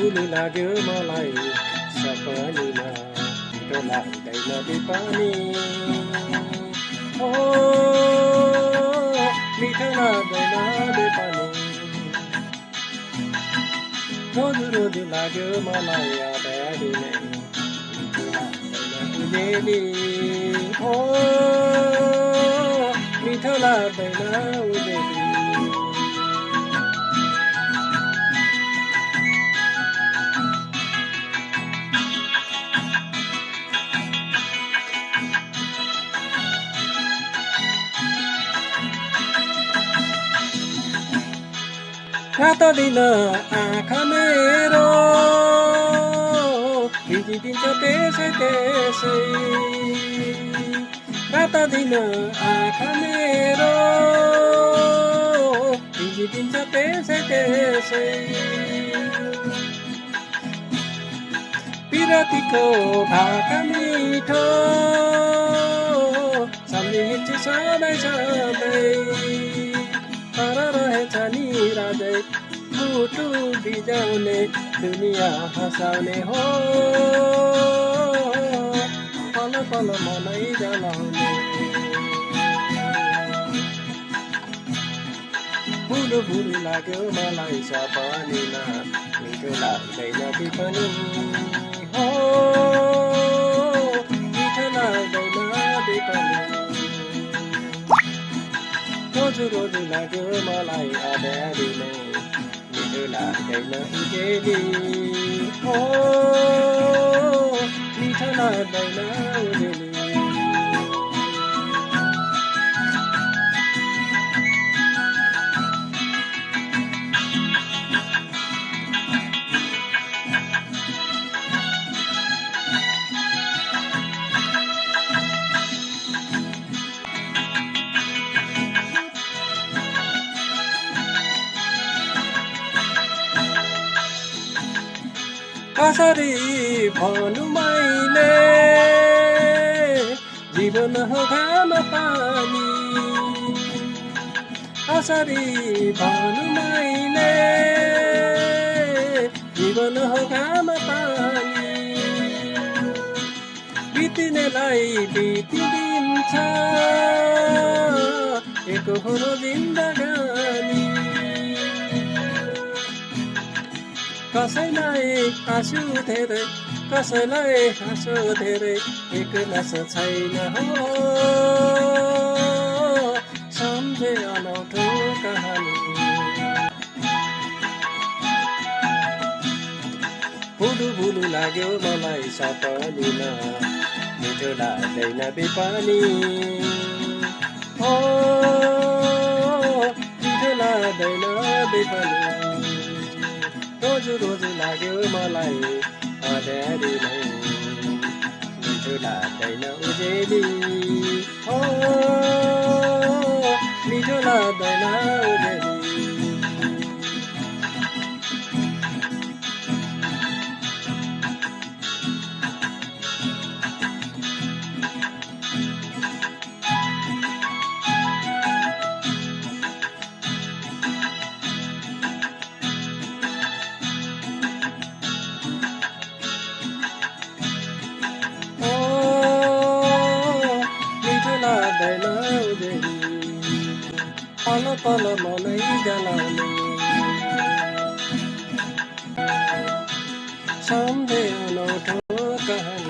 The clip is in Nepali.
भुलु लाग्यो मलाई सपनीमा मिठो लाग्दैन बिपानी हो मिठो लाग्दैन बिपानी रोज रोज लाग्यो मलाई अगाडि नै मिठो लाग्दैन उजेली हो मिठो लाग्दैन उजेली रात दिन आँखा मेरो भिजिदिन्छ त्यसै त्यसै रात दिन आँखा मेरो भिजिदिन्छ त्यसै त्यसै पिरतीको भाका मिठो सम्झिन्छु सधैँ सधैँ तर रहेछ नि राजै मुटु बिजाउने दुनियाँ हँसाउने हो पल पल मनै जलाउने भुलु भुलु लाग्यो मलाई सपनीमा मिठो लाग्दैन बिपनी हो मिठो लाग्दैन बिपनी रोज रोज लाग्यो मलाई अगाडि नै मिठो लाग्दैन उजेली हो मिठो लाग्दैन उजेली कसरी भनु मैले जीवन हो घाम पानी कसरी भनु मैले जीवन हो घाम पानी बितिनेलाई बितिदिन्छ एक हो जिन्दगानी कसैलाई आँसु धेरै कसैलाई हाँसो धेरै एक नस छैन हो सम्झे अनौठो कहानी भुलु भुलु लाग्यो मलाई सपनीमा मिठो लाग्दैन बिपानी हो मिठो लाग्दैन बिपानी रोज रोज लाग्यो मलाई अगाडि नै मिठो लाग्दैन उजेली हो मिठो लाग्दैन उजेली लाग्दैन उजेली पल पल मनै जलाउने सम्झे अनौठो कहानी